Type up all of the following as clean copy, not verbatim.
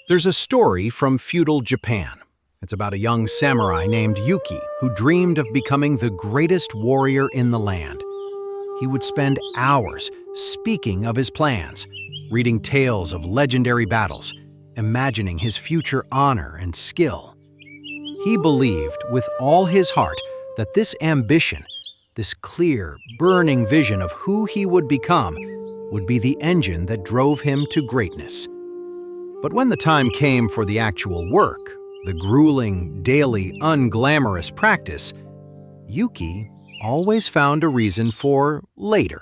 There's a story from feudal Japan. It's about a young samurai named Yuki who dreamed of becoming the greatest warrior in the land. He would spend hours speaking of his plans, reading tales of legendary battles, imagining his future honor and skill. He believed with all his heart that this ambition, this clear, burning vision of who he would become, would be the engine that drove him to greatness. But when the time came for the actual work, the grueling, daily, unglamorous practice, Yuki always found a reason for later.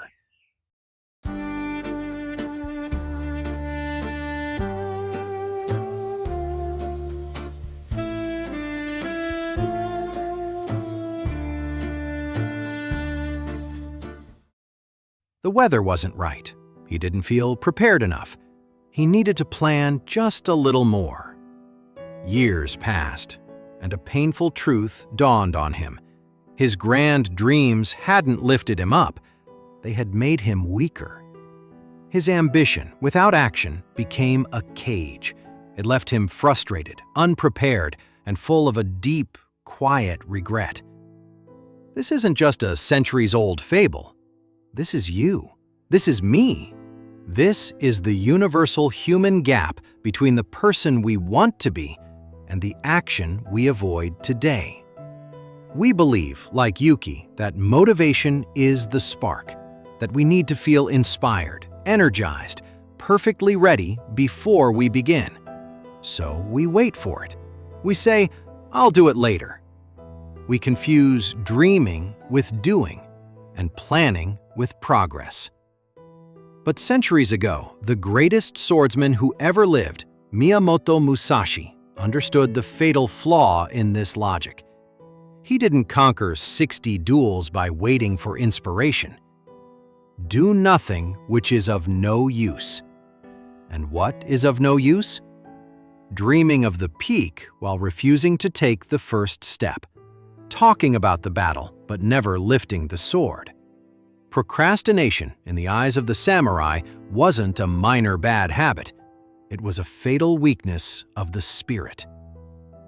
The weather wasn't right. He didn't feel prepared enough. He needed to plan just a little more. Years passed, and a painful truth dawned on him. His grand dreams hadn't lifted him up. They had made him weaker. His ambition, without action, became a cage. It left him frustrated, unprepared, and full of a deep, quiet regret. This isn't just a centuries-old fable. This is you. This is me. This is the universal human gap between the person we want to be and the action we avoid today. We believe, like Yuki, that motivation is the spark, that we need to feel inspired, energized, perfectly ready before we begin. So we wait for it. We say, "I'll do it later." We confuse dreaming with doing and planning with progress. But centuries ago, the greatest swordsman who ever lived, Miyamoto Musashi, understood the fatal flaw in this logic. He didn't conquer 60 duels by waiting for inspiration. Do nothing which is of no use. And what is of no use? Dreaming of the peak while refusing to take the first step. Talking about the battle, but never lifting the sword. Procrastination, in the eyes of the samurai, wasn't a minor bad habit. It was a fatal weakness of the spirit.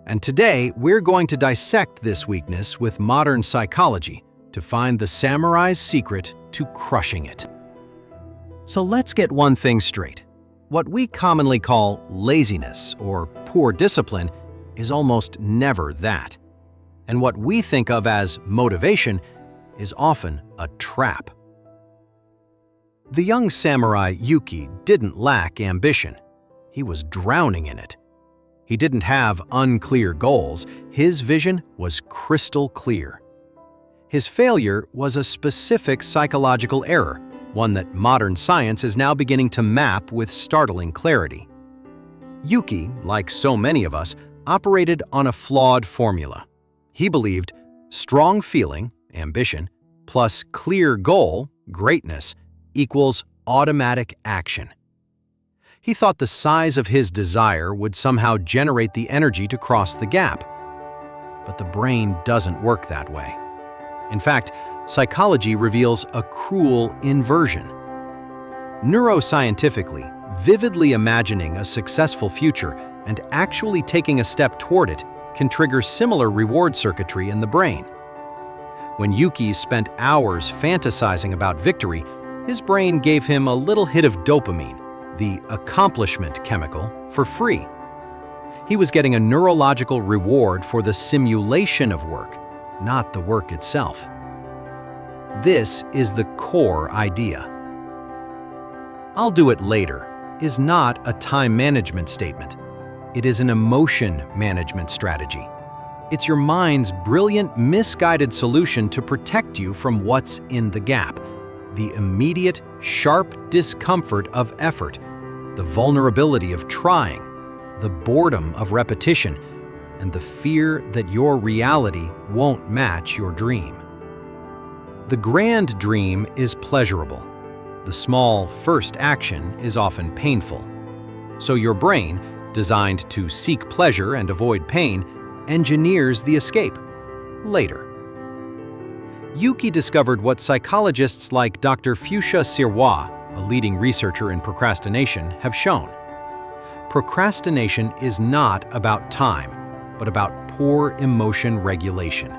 And today, we're going to dissect this weakness with modern psychology to find the samurai's secret to crushing it. So let's get one thing straight. What we commonly call laziness or poor discipline is almost never that. And what we think of as motivation is often a trap. The young samurai Yuki didn't lack ambition. He was drowning in it. He didn't have unclear goals. His vision was crystal clear. His failure was a specific psychological error, one that modern science is now beginning to map with startling clarity. Yuki, like so many of us, operated on a flawed formula. He believed strong feeling, ambition, plus clear goal, greatness, equals automatic action. He thought the size of his desire would somehow generate the energy to cross the gap. But the brain doesn't work that way. In fact, psychology reveals a cruel inversion. Neuroscientifically, vividly imagining a successful future and actually taking a step toward it can trigger similar reward circuitry in the brain. When Yuki spent hours fantasizing about victory, his brain gave him a little hit of dopamine, the accomplishment chemical, for free. He was getting a neurological reward for the simulation of work, not the work itself. This is the core idea. "I'll do it later" is not a time management statement. It is an emotion management strategy. It's your mind's brilliant, misguided solution to protect you from what's in the gap, the immediate, sharp discomfort of effort, the vulnerability of trying, the boredom of repetition, and the fear that your reality won't match your dream. The grand dream is pleasurable. The small first action is often painful. So your brain, designed to seek pleasure and avoid pain, engineers the escape later. Yuki discovered what psychologists like Dr. Fuchsia Sirois, a leading researcher in procrastination, have shown. procrastination is not about time, but about poor emotion regulation.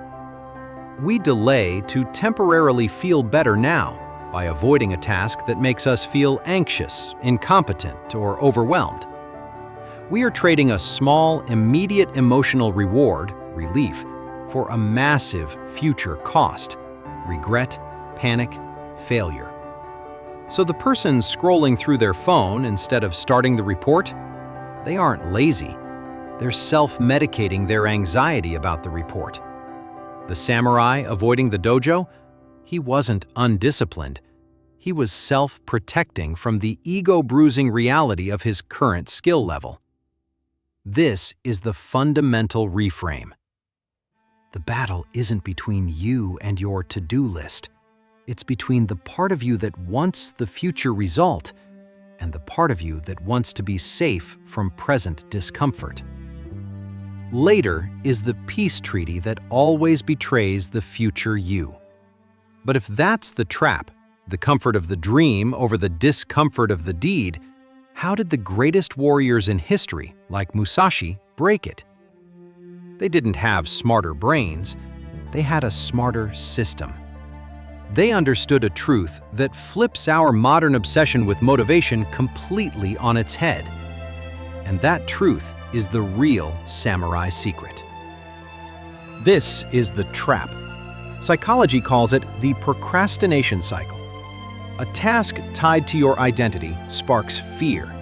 We delay to temporarily feel better now by avoiding a task that makes us feel anxious, incompetent, or overwhelmed. We are trading a small, immediate emotional reward, relief, for a massive future cost, regret, panic, failure. So the person scrolling through their phone instead of starting the report, they aren't lazy. They're self-medicating their anxiety about the report. The samurai avoiding the dojo, he wasn't undisciplined. He was self-protecting from the ego-bruising reality of his current skill level. This is the fundamental reframe. The battle isn't between you and your to-do list. It's between the part of you that wants the future result and the part of you that wants to be safe from present discomfort. Later is the peace treaty that always betrays the future you. But if that's the trap, the comfort of the dream over the discomfort of the deed, how did the greatest warriors in history, like Musashi, break it? They didn't have smarter brains, they had a smarter system. They understood a truth that flips our modern obsession with motivation completely on its head. And that truth is the real samurai secret. This is the trap. Psychology calls it the procrastination cycle. A task tied to your identity sparks fear.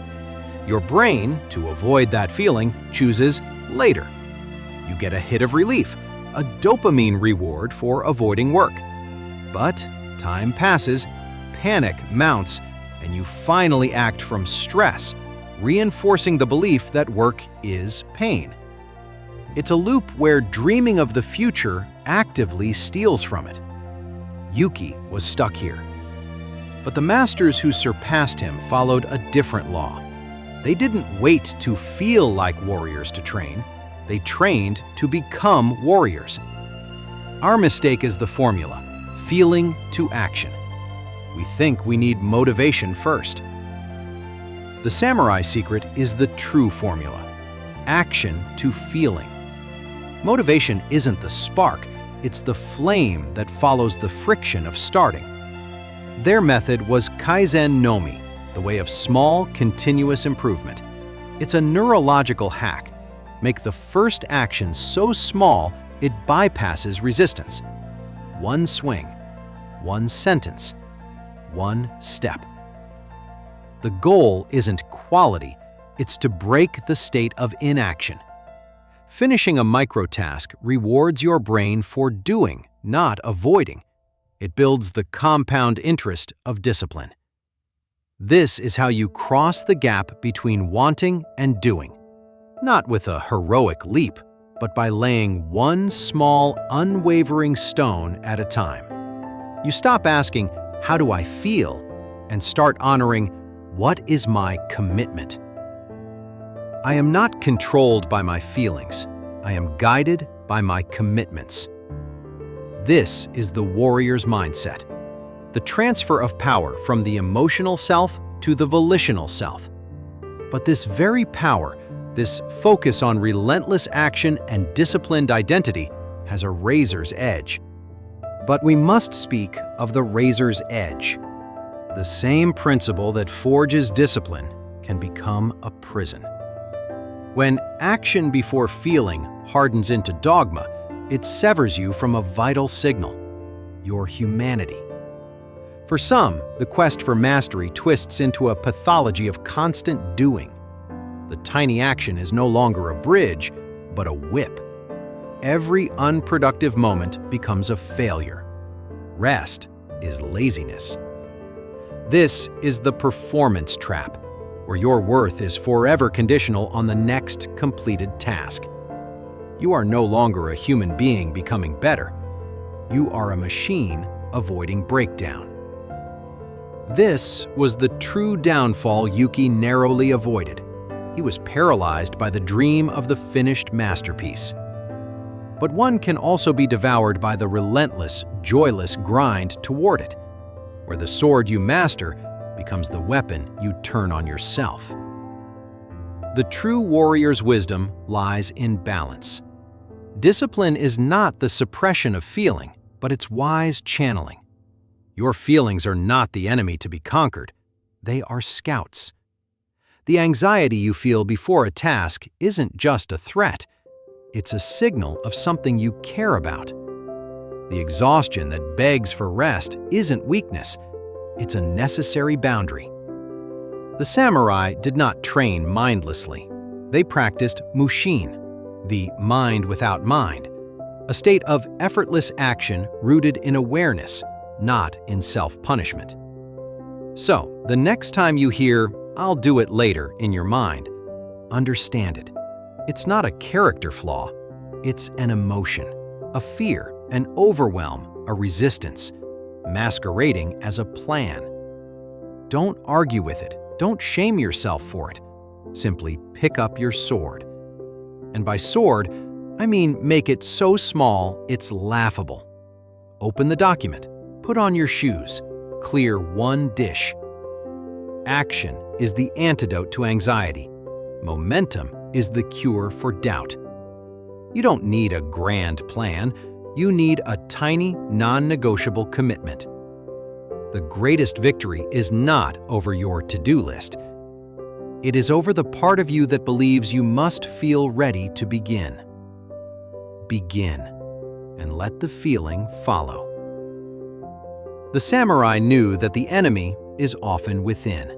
Your brain, to avoid that feeling, chooses later. You get a hit of relief, a dopamine reward for avoiding work. But time passes, panic mounts, and you finally act from stress, reinforcing the belief that work is pain. It's a loop where dreaming of the future actively steals from it. Yuki was stuck here. But the masters who surpassed him followed a different law. They didn't wait to feel like warriors to train. They trained to become warriors. Our mistake is the formula, feeling to action. We think we need motivation first. The samurai secret is the true formula, action to feeling. Motivation isn't the spark, it's the flame that follows the friction of starting. Their method was Kaizen no Mi, the way of small, continuous improvement. It's a neurological hack. Make the first action so small it bypasses resistance. One swing, one sentence, one step. The goal isn't quality, it's to break the state of inaction. Finishing a microtask rewards your brain for doing, not avoiding. It builds the compound interest of discipline. This is how you cross the gap between wanting and doing. Not with a heroic leap, but by laying one small, unwavering stone at a time. You stop asking, "How do I feel?" and start honoring, "What is my commitment?" I am not controlled by my feelings. I am guided by my commitments. This is the warrior's mindset. The transfer of power from the emotional self to the volitional self. But this very power, this focus on relentless action and disciplined identity, has a razor's edge. But we must speak of the razor's edge. The same principle that forges discipline can become a prison. When action before feeling hardens into dogma, it severs you from a vital signal, your humanity. For some, the quest for mastery twists into a pathology of constant doing. The tiny action is no longer a bridge, but a whip. Every unproductive moment becomes a failure. Rest is laziness. This is the performance trap, where your worth is forever conditional on the next completed task. You are no longer a human being becoming better. You are a machine avoiding breakdown. This was the true downfall Yuki narrowly avoided. He was paralyzed by the dream of the finished masterpiece. But one can also be devoured by the relentless, joyless grind toward it, where the sword you master becomes the weapon you turn on yourself. The true warrior's wisdom lies in balance. Discipline is not the suppression of feeling, but its wise channeling. Your feelings are not the enemy to be conquered. They are scouts. The anxiety you feel before a task isn't just a threat. It's a signal of something you care about. The exhaustion that begs for rest isn't weakness. It's a necessary boundary. The samurai did not train mindlessly. They practiced mushin, the mind without mind, a state of effortless action rooted in awareness, not in self-punishment. So, the next time you hear, "I'll do it later," in your mind, understand it. It's not a character flaw. It's an emotion, a fear, an overwhelm, a resistance, masquerading as a plan. Don't argue with it. Don't shame yourself for it. Simply pick up your sword. And by sword, I mean make it so small it's laughable. Open the document, put on your shoes, clear one dish. Action is the antidote to anxiety. Momentum is the cure for doubt. You don't need a grand plan. You need a tiny, non-negotiable commitment. The greatest victory is not over your to-do list. It is over the part of you that believes you must feel ready to begin. Begin, and let the feeling follow. The samurai knew that the enemy is often within.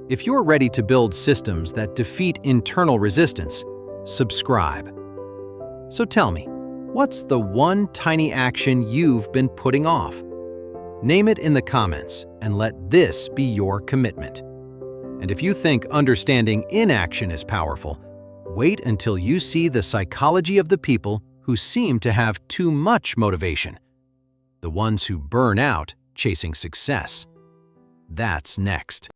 If you're ready to build systems that defeat internal resistance, subscribe. So tell me, what's the one tiny action you've been putting off? Name it in the comments and let this be your commitment. And if you think understanding inaction is powerful, wait until you see the psychology of the people who seem to have too much motivation. The ones who burn out chasing success. That's next.